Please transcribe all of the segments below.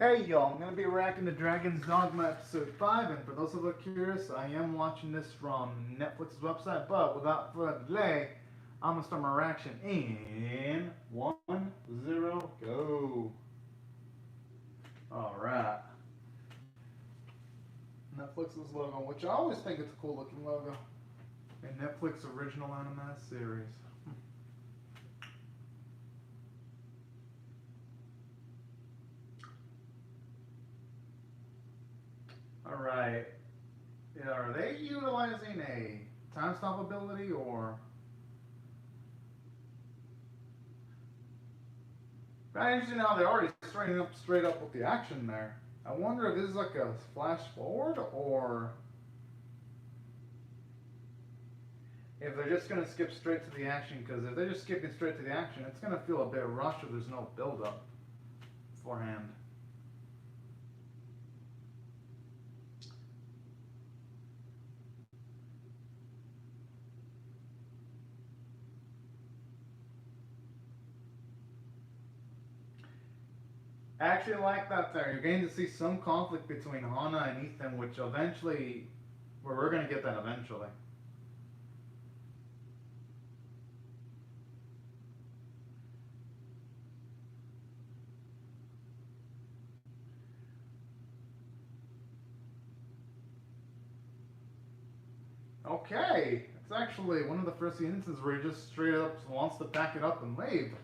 Hey y'all, I'm going to be reacting to Dragon's Dogma Episode 5, and for those of you curious, I am watching this from Netflix's website, but without further delay, I'm going to start my reaction in 1-0, go. Alright. Netflix's logo, which I always think it's a cool looking logo. A Netflix original animated series. Alright. Are they utilizing a time stop ability or... Very interesting how they're already straight up with the action there. I wonder if this is like a flash forward or if they're just gonna skip straight to the action. Because if they're just skipping straight to the action, it's gonna feel a bit rushed if there's no build up beforehand. I actually like that there. You're getting to see some conflict between Hana and Ethan, which eventually, where we're gonna get that eventually. Okay, it's actually one of the first instances where he just straight up wants to pack it up and leave.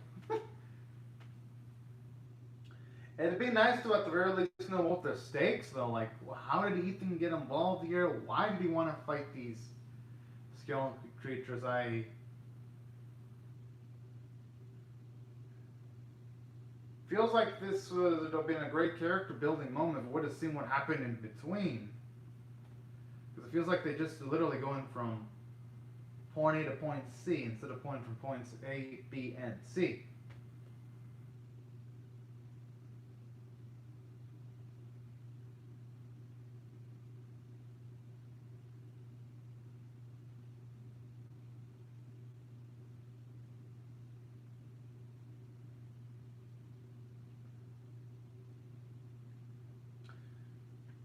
It'd be nice to at the very least know what the stakes though. Like, how did Ethan get involved here? Why did he want to fight these skeleton creatures? I feels like this would have been a great character building moment if we would have seen what happened in between. Because it feels like they just literally going from point A to point C instead of going from points A, B, and C.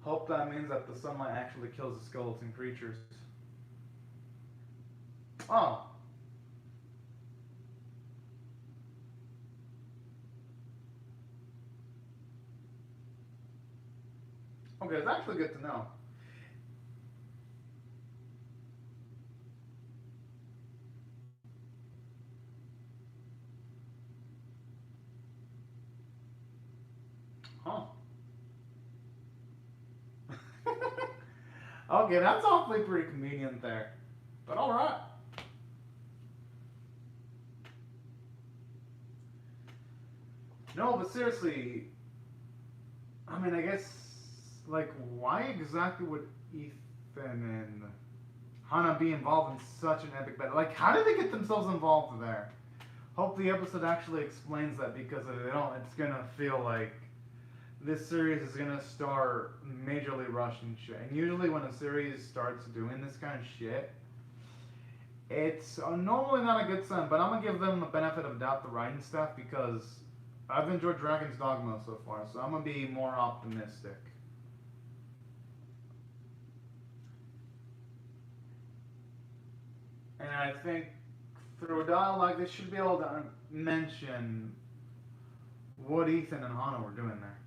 Hope that means that the sunlight actually kills the skeleton creatures. Oh, okay, it's actually good to know. Huh. Okay, that's awfully pretty convenient there. But alright. No, but seriously, I mean, I guess, like, why exactly would Ethan and Hana be involved in such an epic battle? Like, how did they get themselves involved there? Hope the episode actually explains that because if they don't, it's gonna feel like this series is gonna start majorly rushing shit. And usually, when a series starts doing this kind of shit, it's normally not a good sign. But I'm gonna give them the benefit of the doubt, the writing staff, because I've enjoyed Dragon's Dogma so far, so I'm gonna be more optimistic. And I think through dialogue, they should be able to mention what Ethan and Hana were doing there.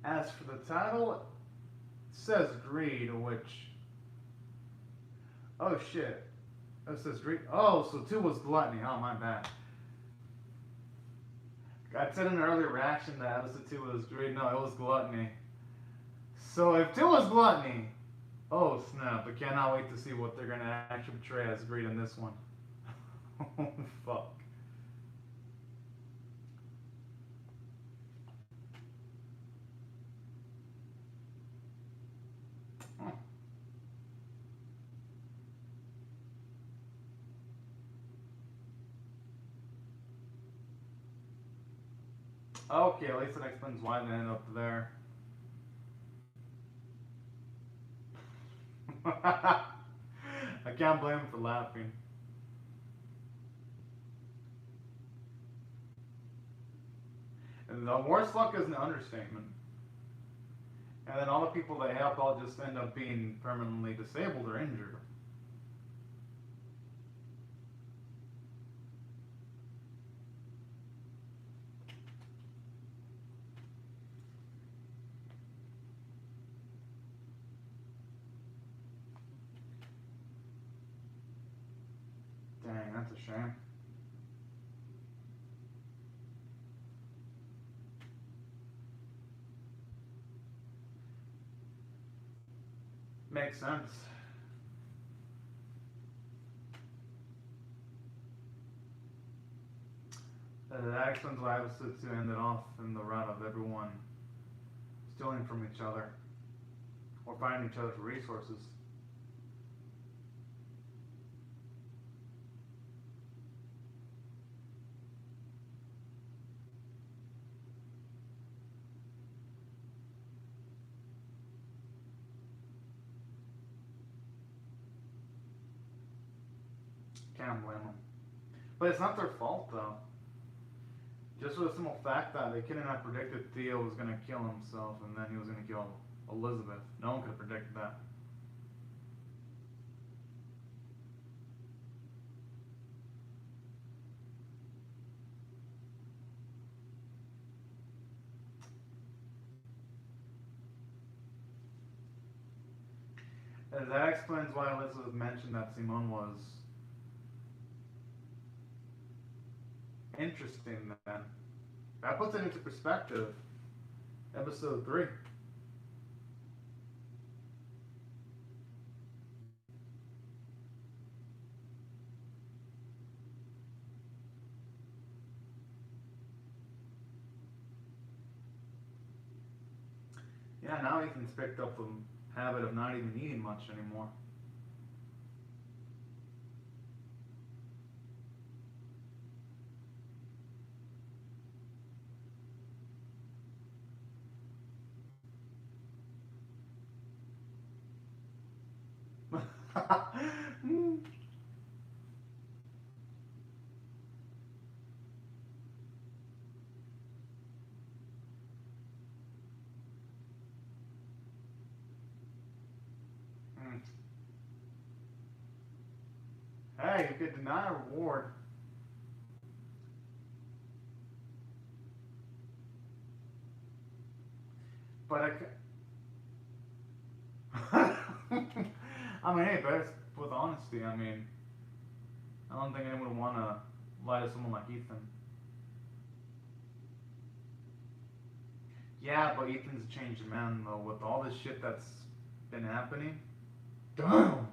As for the title, it says greed, which, oh shit, it says greed. Oh, so two was gluttony. Oh my bad. I said in an earlier reaction that episode two was greed. No, it was gluttony. So if two was gluttony, oh snap! I cannot wait to see what they're gonna actually portray as greed in this one. Oh fuck. Okay, at least it explains why they ended up there. I can't blame him for laughing. And the worst luck is an understatement. And then all the people they help all just end up being permanently disabled or injured. Dang, that's a shame. Makes sense. That explains why episode 2 ended off in the route of everyone stealing from each other or finding each other for resources. Can't blame them. But it's not their fault though. Just for the simple fact that they couldn't have predicted Theo was going to kill himself and then he was going to kill Elizabeth. No one could have predicted that. That explains why Elizabeth mentioned that Simone was interesting then. That puts it into perspective. Episode 3. Yeah, now Ethan's picked up the habit of not even eating much anymore. Hey, you could deny a reward. But I mean, hey, but it's with honesty. I mean, I don't think anyone would want to lie to someone like Ethan. Yeah, but Ethan's a changed man, though, with all this shit that's been happening. Damn!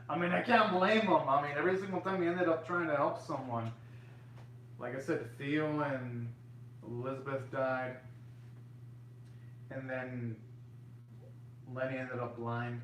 I mean, I can't blame him. I mean, every single time he ended up trying to help someone. Like I said, Theo and Elizabeth died. And then Lenny ended up blind.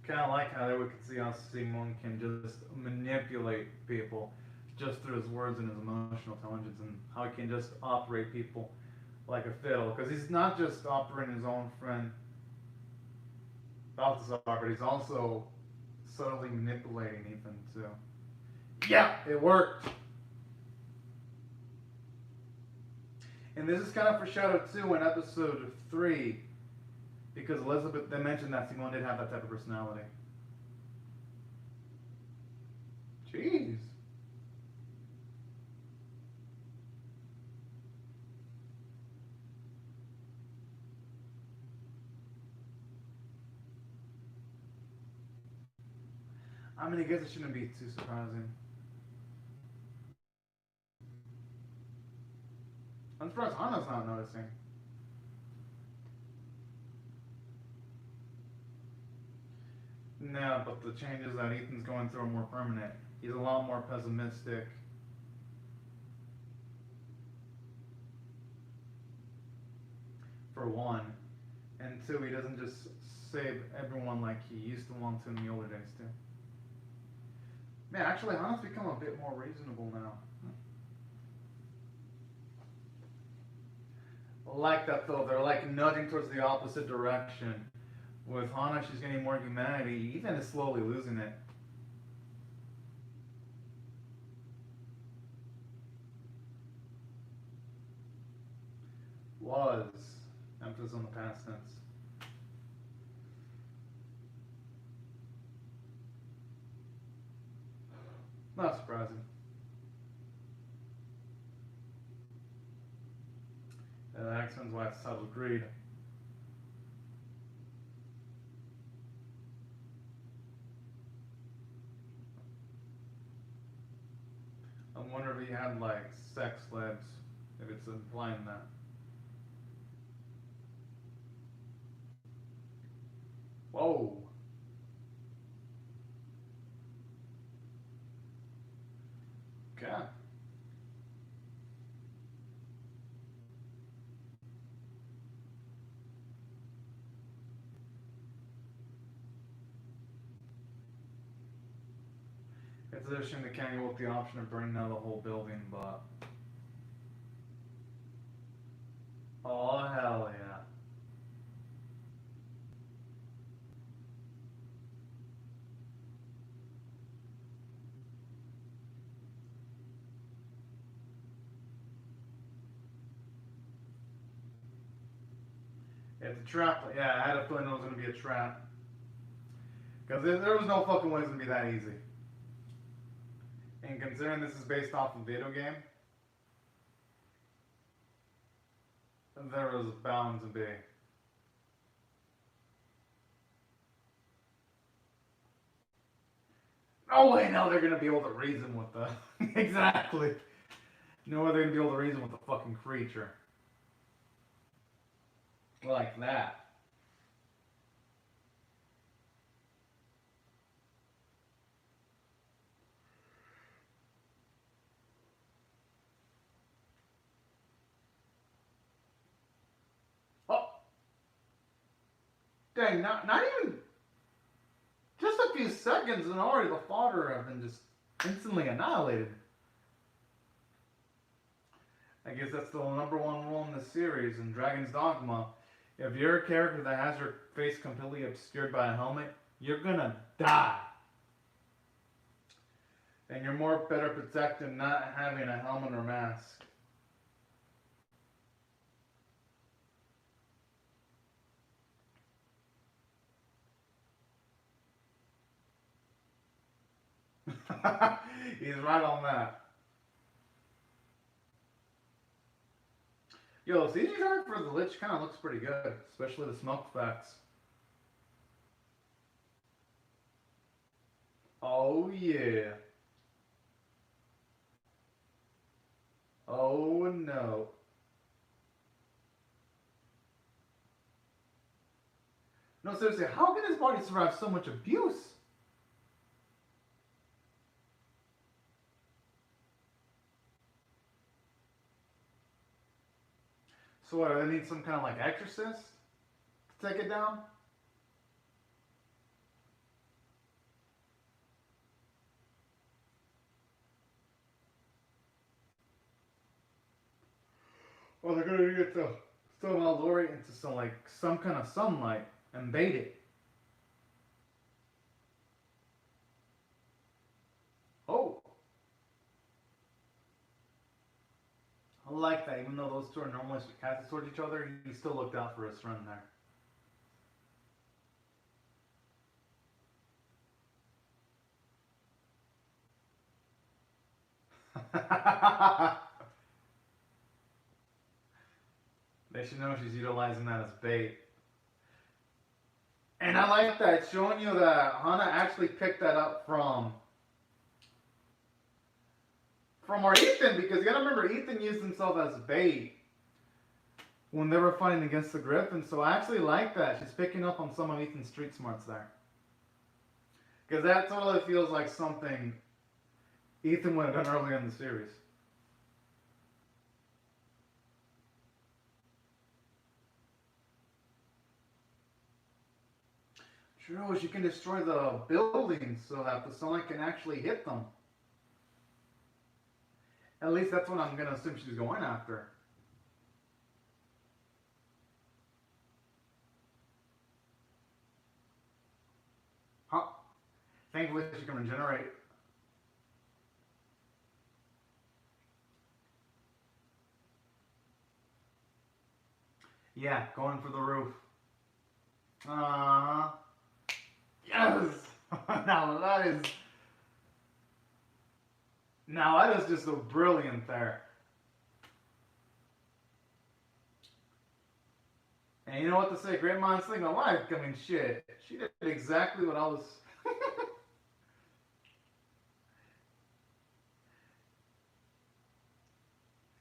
Kind of like how we could see how Simon can just manipulate people just through his words and his emotional intelligence, and how he can just operate people like a fiddle. Because he's not just operating his own friend Balthazar, but he's also subtly manipulating Ethan too. Yeah, it worked. And this is kind of foreshadowed too in episode 3, because Elizabeth, they mentioned that Simone did have that type of personality. Jeez. I mean, I guess it shouldn't be too surprising. I'm surprised Hana's not noticing. No, but the changes that Ethan's going through are more permanent. He's a lot more pessimistic. For one. And two, he doesn't just save everyone like he used to want to in the older days too. Man, actually, Hana's become a bit more reasonable now. I like that though. They're like nudging towards the opposite direction. With Hana, she's getting more humanity. Ethan is slowly losing it. Was. Emphasis on the past tense. Not surprising. That explains why it's subtle greed. I wonder if he had like sex slaves, if it's implying that. Whoa. Okay. It's interesting they can't go with the option of burning down the whole building, but... Oh, hell yeah. It's a trap. Yeah, I had a feeling it was going to be a trap. Because there was no fucking way it was going to be that easy. And considering this is based off a video game, there was bound to be. No way, no, they're going to be able to reason with the... Exactly. No way they're going to be able to reason with the fucking creature. Like that. Oh! Dang, not even... Just a few seconds and already the fodder have been just instantly annihilated. I guess that's the number one rule in the series in Dragon's Dogma. If you're a character that has your face completely obscured by a helmet, you're gonna die. And you're more better protected not having a helmet or mask. He's right on that. Yo, CG art for the Lich kind of looks pretty good, especially the smoke effects. Oh yeah. Oh no. No, seriously, how can his body survive so much abuse? So what, do they need some kind of like exorcist to take it down? Or they're gonna get to somehow lure it into some kind of sunlight and bait it. Oh. I like that, even though those two are normally sarcastic towards each other, he still looked out for his friend there. They should know she's utilizing that as bait. And I like that, showing you that Hana actually picked that up from our Ethan, because you gotta remember, Ethan used himself as bait when they were fighting against the Griffin, so I actually like that. She's picking up on some of Ethan's street smarts there. Because that totally feels like something Ethan would have done earlier in the series. True, she can destroy the buildings so that the sunlight can actually hit them. At least that's what I'm gonna assume she's going after. Huh? Thankfully, she can regenerate. Yeah, going for the roof. Uh huh. Yes! now that is. Now that is just so brilliant there. And you know what to say, great minds think alike. I mean, shit. She did exactly what I was.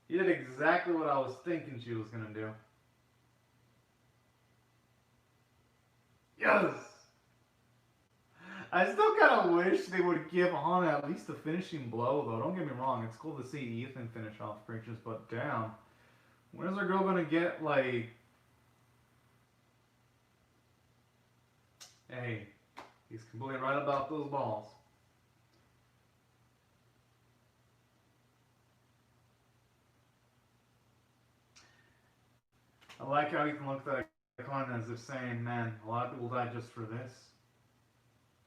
You did exactly what I was thinking she was gonna do. Yes! I still kind of wish they would give Hana at least a finishing blow, though. Don't get me wrong, it's cool to see Ethan finish off creatures, but damn. When is our girl gonna get, like. Hey, he's completely right about those balls. I like how Ethan looked at Hana as if saying, man, a lot of people died just for this.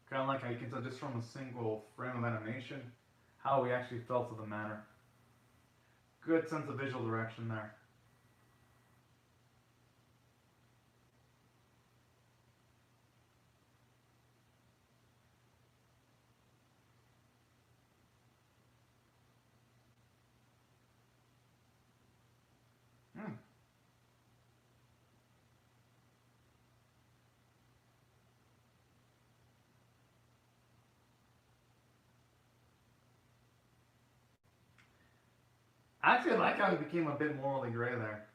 Kind of like how you can tell just from a single frame of animation how he actually felt of the matter. Good sense of visual direction there. Hmm. I actually like how he became a bit morally gray there.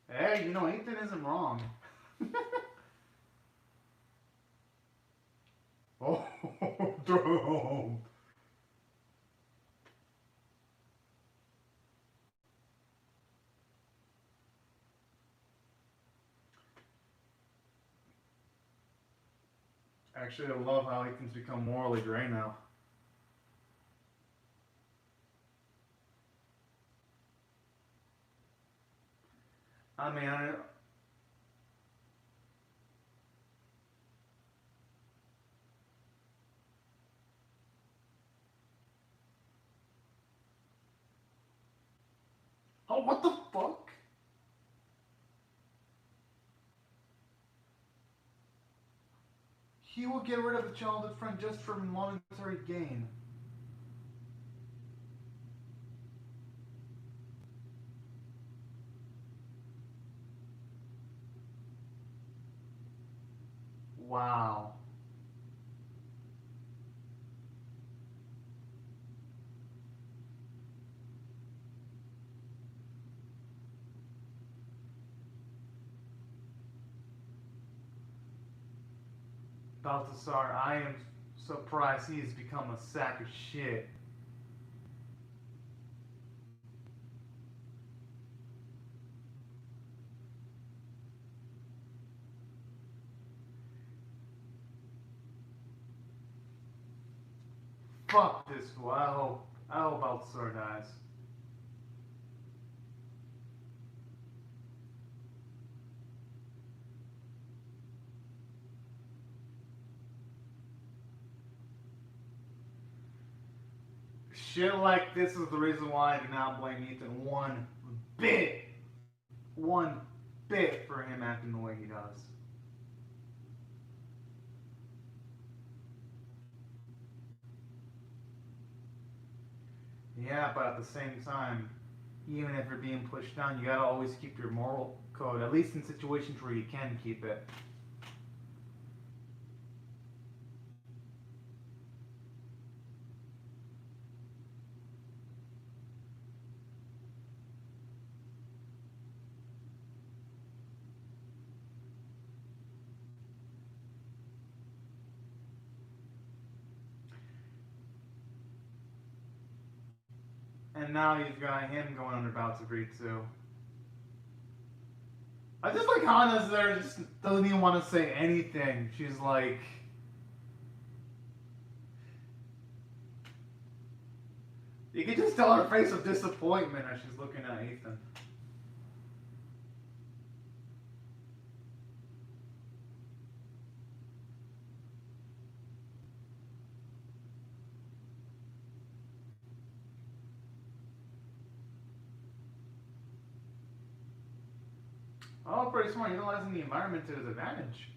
Hey, you know, Ethan isn't wrong. Oh, damn. Actually, I love how Ethan's become morally gray now. I mean, oh, what the fuck? He will get rid of a childhood friend just for monetary gain. Wow. Balthasar, I am surprised he has become a sack of shit. Fuck this fool. I hope Balthasar dies. Shit like this is the reason why I do not blame Ethan bit, one bit for him acting the way he does. Yeah, but at the same time, even if you're being pushed down, you gotta always keep your moral code, at least in situations where you can keep it. And now you've got him going under Baltagri too. I just like Hana's there, just doesn't even want to say anything. She's like, you can just tell her face of disappointment as she's looking at Ethan. Oh, pretty smart. Utilizing the environment to his advantage.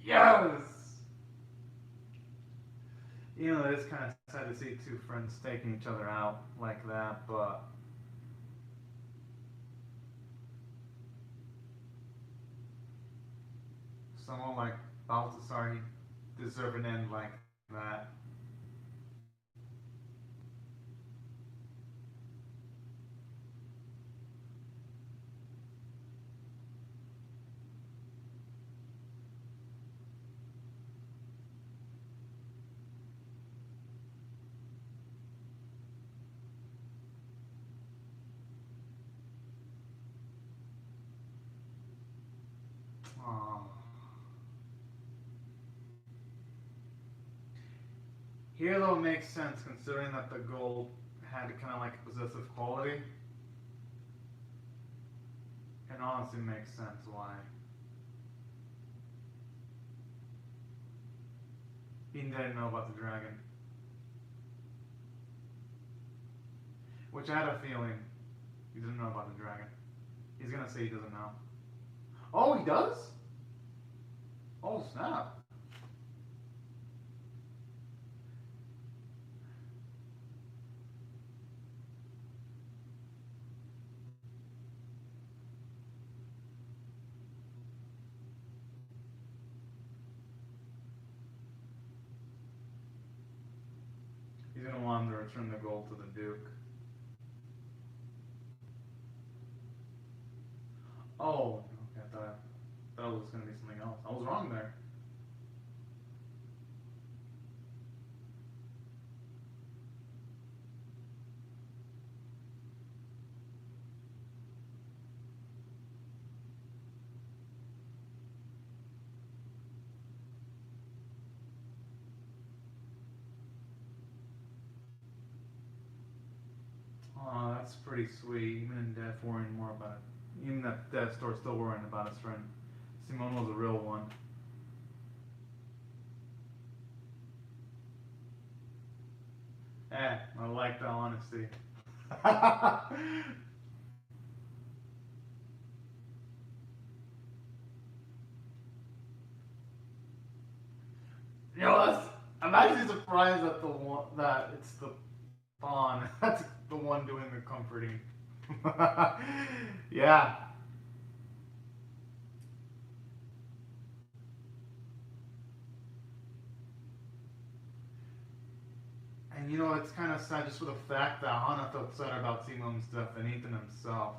Yes! You know, it's kind of sad to see two friends taking each other out like that, but someone like Balthasar, he deserve an end like that. Aww. Here, though, it makes sense considering that the gold had kind of like a possessive quality. It honestly makes sense why. He didn't know about the dragon. Which I had a feeling he didn't know about the dragon. He's gonna say he doesn't know. Oh, he does? Oh, snap. He's gonna want him to return the gold to the Duke. Oh, okay, I thought it was gonna be something else. I was wrong there. Oh, that's pretty sweet. Even in death, worrying more about it. Even at death store, still worrying about his friend. Simone was a real one. I like the honesty. You know, I'm actually surprised that that it's the pawn that's the one doing the comforting. Yeah. And you know, it's kind of sad just for the fact that Hana felt sad about Simone's death and Ethan himself.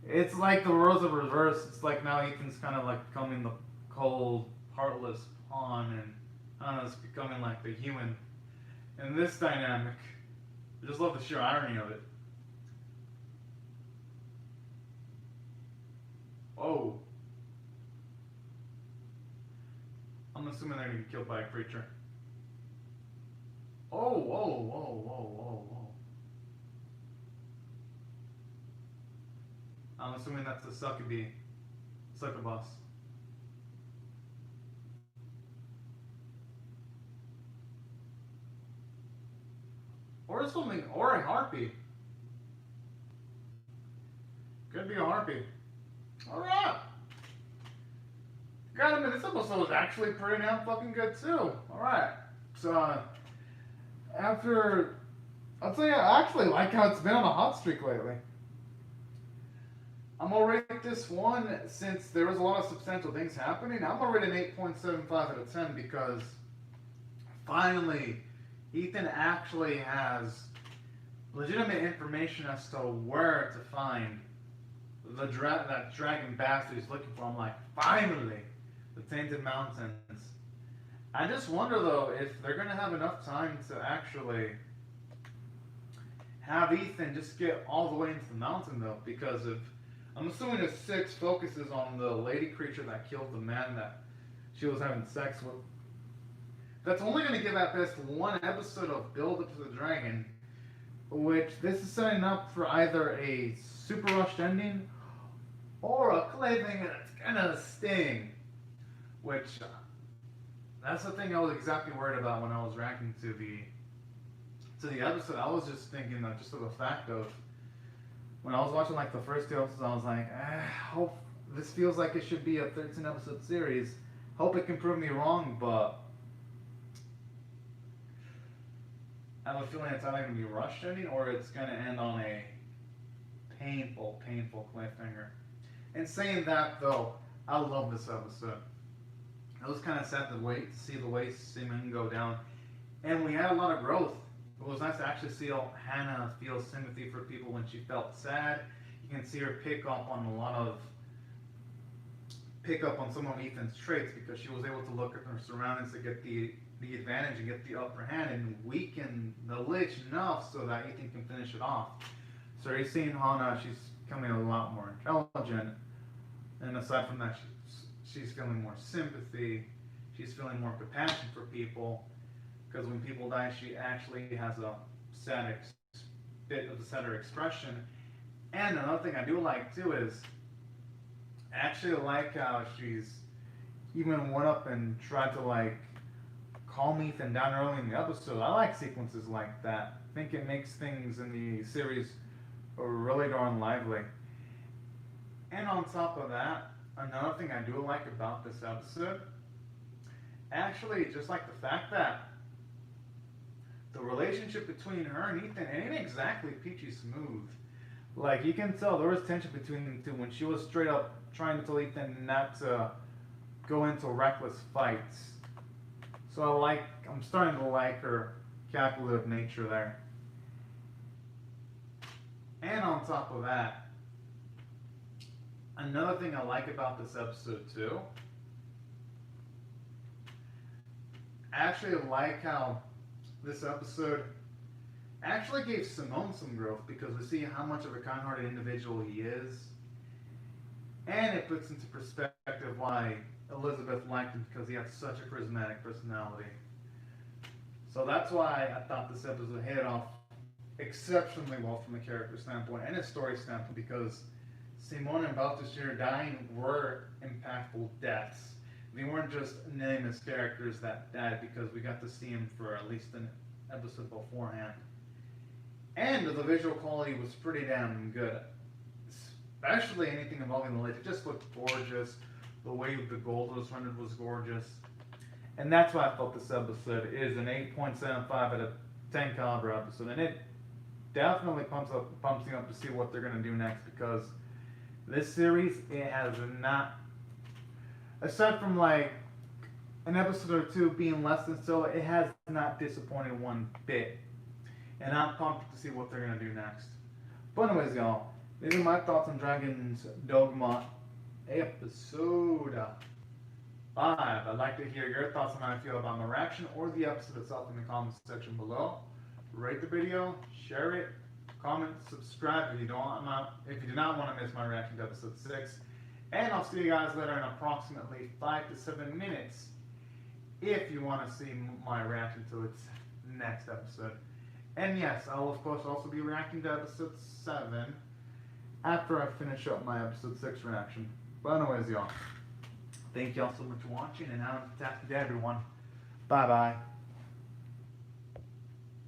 It's like the roles are reversed. It's like now Ethan's kind of like becoming the cold, heartless pawn, and Hana's becoming like the human. In this dynamic, I just love the sheer irony of it. Oh. I'm assuming they're gonna be killed by a creature. Oh, whoa, whoa, whoa, whoa, whoa. I'm assuming that's the succubus. Or something, or a harpy. Could be a harpy. Alright. God, I mean, this episode was actually pretty damn fucking good too. Alright. So, after, I'll tell you, I actually like how it's been on a hot streak lately. I'm gonna rate this one, since there was a lot of substantial things happening, I'm gonna rate an 8.75 out of 10 because finally, Ethan actually has legitimate information as to where to find that dragon bastard he's looking for. I'm like, finally, the Tainted Mountains. I just wonder though if they're gonna have enough time to actually have Ethan just get all the way into the mountain though, because if I'm assuming if 6 focuses on the lady creature that killed the man that she was having sex with, that's only going to give at best 1 episode of build up to the dragon, which this is setting up for either a super rushed ending or a cliffhanger that's gonna sting. Which that's the thing I was exactly worried about when I was reacting to the episode. I was just thinking that just of the fact of when I was watching like the first 2 episodes, I was like, hope this feels like it should be a 13 episode series. Hope it can prove me wrong, but I have a feeling it's either going to be rushed ending or it's going to end on a painful cliffhanger. And saying that though, I love this episode. It was kind of sad to see the way Simon go down, and we had a lot of growth. It was nice to actually see Hannah feel sympathy for people when she felt sad. You can see her pick up on some of Ethan's traits because she was able to look at her surroundings to get the advantage and get the upper hand and weaken the Lich enough so that Ethan can finish it off. So you're seeing Hannah, she's becoming a lot more intelligent, and aside from that, she's feeling more sympathy, she's feeling more compassion for people, because when people die, she actually has a bit of a sadder expression. And another thing I do like too is, I actually like how she's even went up and tried to like calm Ethan down early in the episode. I like sequences like that. I think it makes things in the series really darn lively. And on top of that, another thing I do like about this episode, actually, just like the fact that the relationship between her and Ethan ain't exactly peachy smooth. Like, you can tell there was tension between them two when she was straight up trying to tell Ethan not to go into reckless fights. So I'm starting to like her calculative nature there. And on top of that, another thing I like about this episode too, I actually like how this episode actually gave Simone some growth, because we see how much of a kind-hearted individual he is, and it puts into perspective why Elizabeth liked him, because he had such a charismatic personality. So that's why I thought this episode hit off exceptionally well from a character standpoint and a story standpoint, because Simone and Balthasar dying were impactful deaths. They weren't just nameless characters that died, because we got to see them for at least an episode beforehand. And the visual quality was pretty damn good. Especially anything involving the Lich. It just looked gorgeous. The way the gold was rendered was gorgeous. And that's why I felt this episode is an 8.75 out of 10 caliber episode. And it definitely pumps me up to see what they're going to do next, because this series, it has not, aside from like an episode or 2 being less than stellar, it has not disappointed one bit. And I'm pumped to see what they're going to do next. But anyways, y'all, these are my thoughts on Dragon's Dogma episode 5. I'd like to hear your thoughts on how you feel about my reaction or the episode itself in the comments section below. Rate the video, share it, comment, subscribe if you do not want to miss my reaction to episode 6. And I'll see you guys later in approximately 5 to 7 minutes if you want to see my reaction to its next episode. And yes, I'll of course also be reacting to episode 7 after I finish up my episode 6 reaction. But anyways, y'all, thank y'all so much for watching, and have a fantastic day, everyone. Bye-bye.